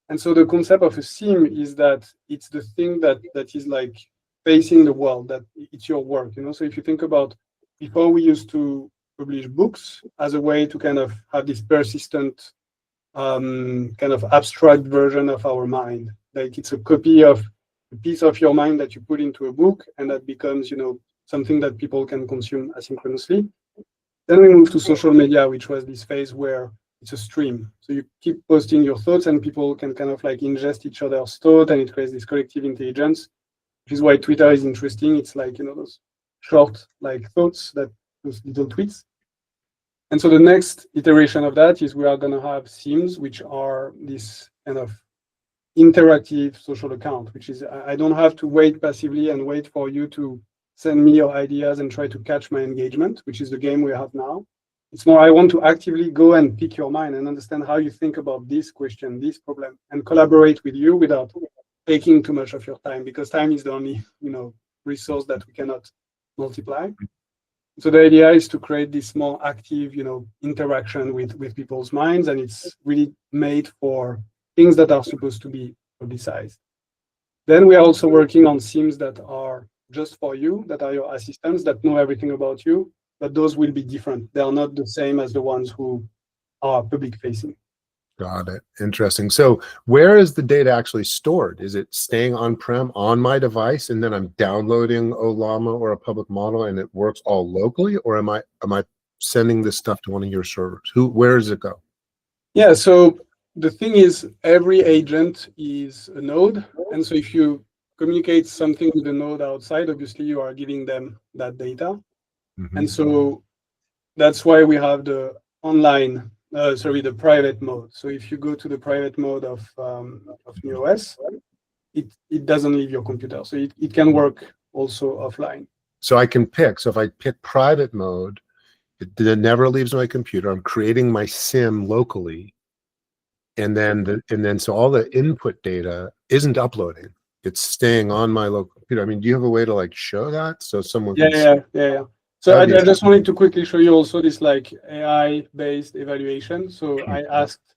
And so the concept of a SIM is that it's the thing that is like facing the world, that it's your work. So if you think about, before we used to publish books as a way to kind of have this persistent kind of abstract version of our mind. Like it's a copy of a piece of your mind that you put into a book, and that becomes, something that people can consume asynchronously. Then we moved to social media, which was this phase where it's a stream. So you keep posting your thoughts and people can kind of like ingest each other's thought, and it creates this collective intelligence, which is why Twitter is interesting. It's like, those short like thoughts, that those little tweets. And so the next iteration of that is we are going to have themes, which are this kind of interactive social account, which is I don't have to wait passively and wait for you to send me your ideas and try to catch my engagement, which is the game we have now. It's more I want to actively go and pick your mind and understand how you think about this question, this problem, and collaborate with you without taking too much of your time, because time is the only resource that we cannot multiply. So the idea is to create this more active interaction with people's minds, and it's really made for things that are supposed to be publicized. Then we are also working on themes that are just for you, that are your assistants that know everything about you, but those will be different. They are not the same as the ones who are public facing. Got it. Interesting. So where is the data actually stored? Is it staying on-prem on my device, and then I'm downloading Ollama or a public model and it works all locally, or am I sending this stuff to one of your servers? Where does it go? Yeah, so the thing is, every agent is a node, and so if you communicate something with a node outside, obviously you are giving them that data. Mm-hmm. And so that's why we have the online the private mode. So if you go to the private mode of NewOS, it doesn't leave your computer. So it can work also offline. So I can pick. So if I pick private mode, it never leaves my computer. I'm creating my SIM locally, and then so all the input data isn't uploading. It's staying on my local computer. I mean, do you have a way to like show that so someone can see? Yeah. So I just wanted to quickly show you also this like AI-based evaluation. So I asked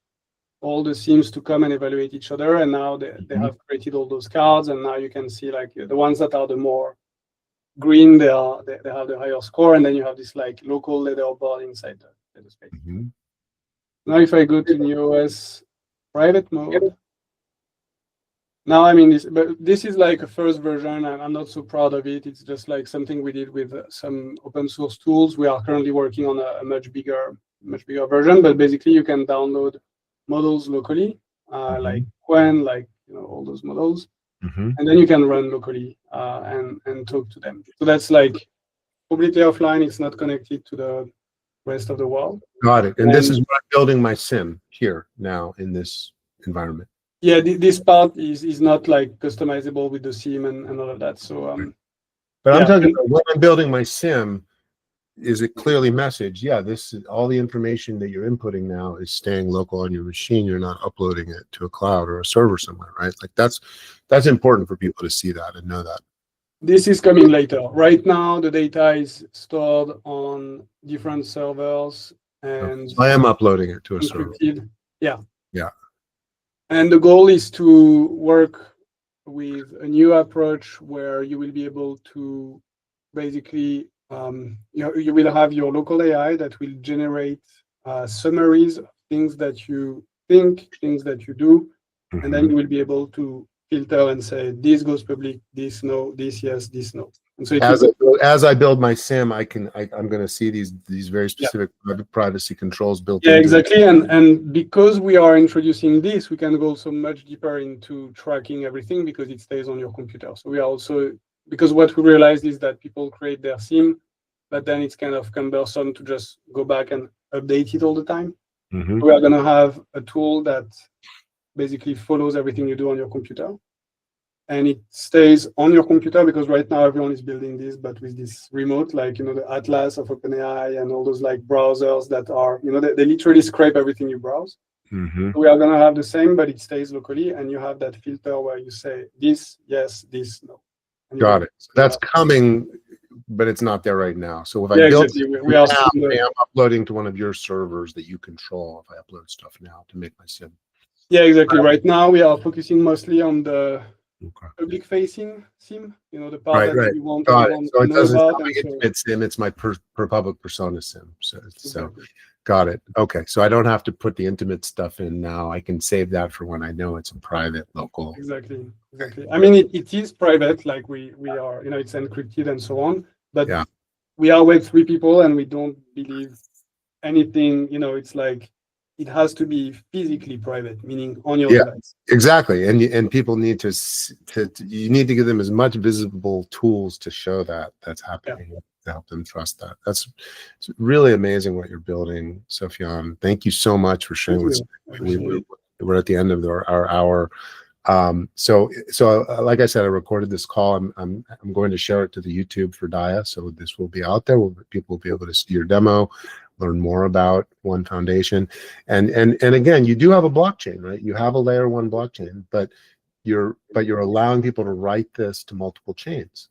all the themes to come and evaluate each other, and now they have created all those cards, and now you can see like the ones that are the more green, they have the higher score, and then you have this like local leaderboard inside the space. Mm-hmm. Now if I go to NewOS private mode, now I'm in this, but this is like a first version, and I'm not so proud of it. It's just like something we did with some open source tools. We are currently working on a much bigger version, but basically you can download models locally, like Quen, like all those models, and then you can run locally and talk to them. So that's like completely offline. It's not connected to the rest of the world. Got it. And this is where I'm building my SIM here now in this environment. Yeah, this part is not like customizable with the SIM and all of that. So, but I'm talking about when I'm building my SIM, is it clearly messaged? Yeah, this is all the information that you're inputting now is staying local on your machine. You're not uploading it to a cloud or a server somewhere, right? Like that's important for people to see that and know that. This is coming later. Right now, the data is stored on different servers, and I am uploading it to a server. Yeah. Yeah. And the goal is to work with a new approach where you will be able to basically, you will have your local AI that will generate summaries of things that you think, things that you do, and then you will be able to filter and say, this goes public, this no, this yes, this no. And so as I build my SIM, I'm going to see these very specific privacy controls built in. Yeah, exactly. And because we are introducing this, we can go so much deeper into tracking everything because it stays on your computer. So we are also, because what we realized is that people create their SIM, but then it's kind of cumbersome to just go back and update it all the time. We are going to have a tool that basically follows everything you do on your computer. And it stays on your computer because right now everyone is building this, but with this remote, like, the Atlas of OpenAI and all those like browsers that are, they literally scrape everything you browse. We are going to have the same, but it stays locally. And you have that filter where you say this, yes, this, no. Got it. So that's coming, but it's not there right now. So if I build I'm uploading to one of your servers that you control if I upload stuff now to make my SIM. Yeah, exactly. Right now we are focusing mostly on the public-facing SIM, the part that you want to know about. It's SIM, it's my per public persona SIM. So got it. Okay, so I don't have to put the intimate stuff in now. I can save that for when I know it's a private, local. Exactly. I mean, it is private, like we are, it's encrypted and so on, but we are Web3 people and we don't believe anything, it's like it has to be physically private, meaning on your Yeah. device. Exactly, and people need to you need to give them as much visible tools to show that that's happening, to help them trust that. It's really amazing what you're building, Sofiane. Thank you so much for sharing with us. We're at the end of our hour. So like I said, I recorded this call. I'm going to share it to the YouTube for DAIAA, so this will be out there. People will be able to see your demo, learn more about One Foundation, and again, you do have a blockchain, right? You have a layer 1 blockchain, but you're allowing people to write this to multiple chains.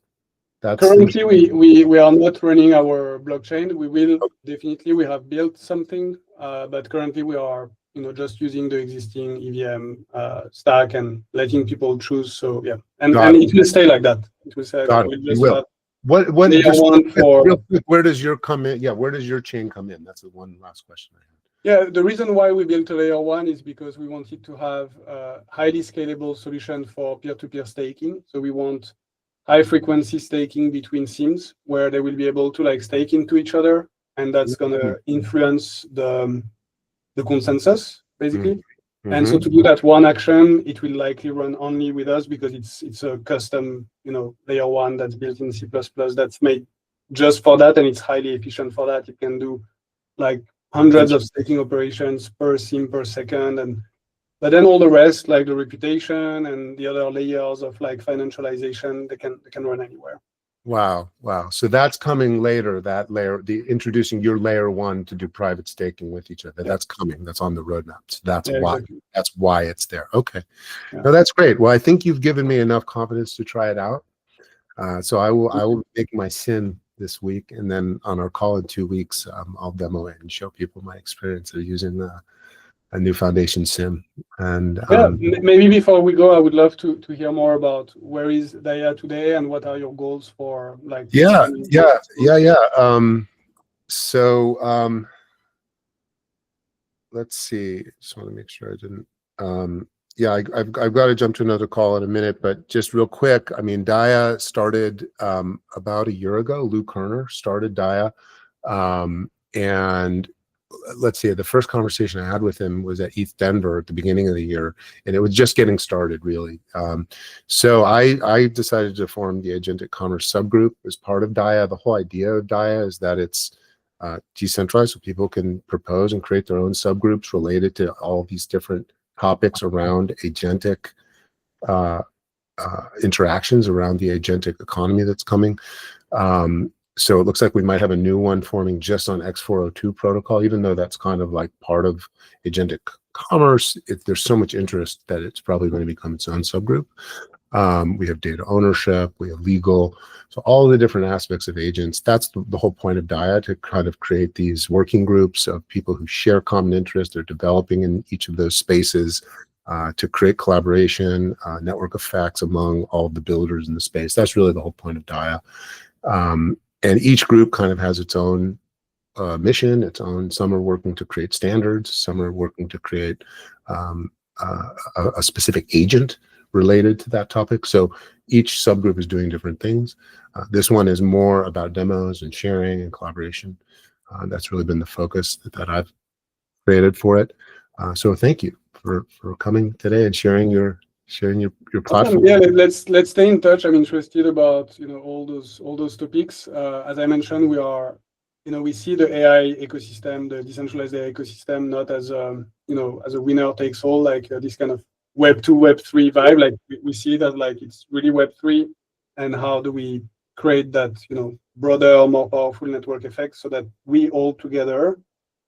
That's currently we are not running our blockchain. We will definitely. We have built something, but currently we are just using the existing EVM stack and letting people choose. So yeah, and it will stay like that. It will stay like that. We'll just have what layer 1 for real quick, where does your come in? Yeah, where does your chain come in? That's the one last question I had. Yeah, the reason why we built a layer 1 is because we wanted to have a highly scalable solution for peer-to-peer staking. So we want high frequency staking between SIMs where they will be able to like stake into each other, and that's gonna influence the consensus basically. And so to do that one action, it will likely run only with us because it's a custom layer 1 that's built in C++ that's made just for that, and it's highly efficient for that. It can do like hundreds of staking operations per SIM per second, but then all the rest, like the reputation and the other layers of like financialization, they can run anywhere. Wow. So that's coming later, that layer, introducing your layer 1 to do private staking with each other. That's coming. That's on the roadmap. So that's why. Exactly. That's why it's there. Okay. No, that's great. Well, I think you've given me enough confidence to try it out. So I will make my SIM this week, and then on our call in 2 weeks, I'll demo it and show people my experience of using a new Foundation SIM. And maybe before we go, I would love to hear more about where is DAIAA today and what are your goals for like. Yeah. Let's see. Just want to make sure I didn't. I've got to jump to another call in a minute, but just real quick, I mean, DAIAA started about a year ago. Lou Kerner started DAIAA, and let's see, the first conversation I had with him was at ETH Denver at the beginning of the year, and it was just getting started, really. So I decided to form the Agentic Commerce subgroup as part of DAIAA. The whole idea of DAIAA is that it's decentralized, so people can propose and create their own subgroups related to all these different topics around agentic interactions around the agentic economy that's coming. So it looks like we might have a new one forming just on X402 protocol, even though that's kind of like part of agentic commerce. There's so much interest that it's probably going to become its own subgroup. We have data ownership, we have legal, so all the different aspects of agents. That's the whole point of DAIAA, to kind of create these working groups of people who share common interests. They're developing in each of those spaces to create collaboration, network effects among all of the builders in the space. That's really the whole point of DAIAA. And each group kind of has its own mission, its own. Some are working to create standards, some are working to create a specific agent related to that topic. So each subgroup is doing different things. This one is more about demos and sharing and collaboration. That's really been the focus that I've created for it. So thank you for coming today and sharing your platform. Yeah, let's stay in touch. I'm interested about all those topics. As I mentioned, we are we see the AI ecosystem, the decentralized AI ecosystem, not as as a winner takes all, like this kind of Web 2, Web 3 vibe. Like we see it as like it's really Web 3, and how do we create that broader, more powerful network effect so that we all together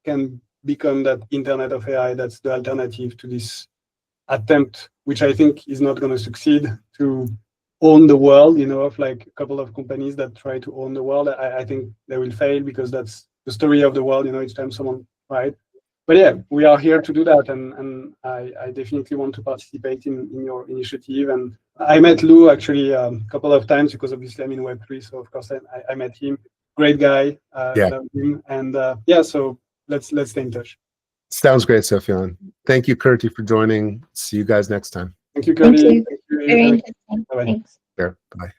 can become that Internet of AI. That's the alternative to this attempt, which I think is not going to succeed, to own the world, of like a couple of companies that try to own the world. I think they will fail, because that's the story of the world, each time someone tried. But yeah, we are here to do that, and I definitely want to participate in your initiative. And I met Lou actually a couple of times, because obviously I'm in Web3, so of course I met him. Great guy, love him, and so let's stay in touch. Sounds great, Sofiane. Thank you, Kurti, for joining. See you guys next time. Thank you, Kurti. Thank you. Very interesting. Bye-bye. Thanks. Sure. Bye.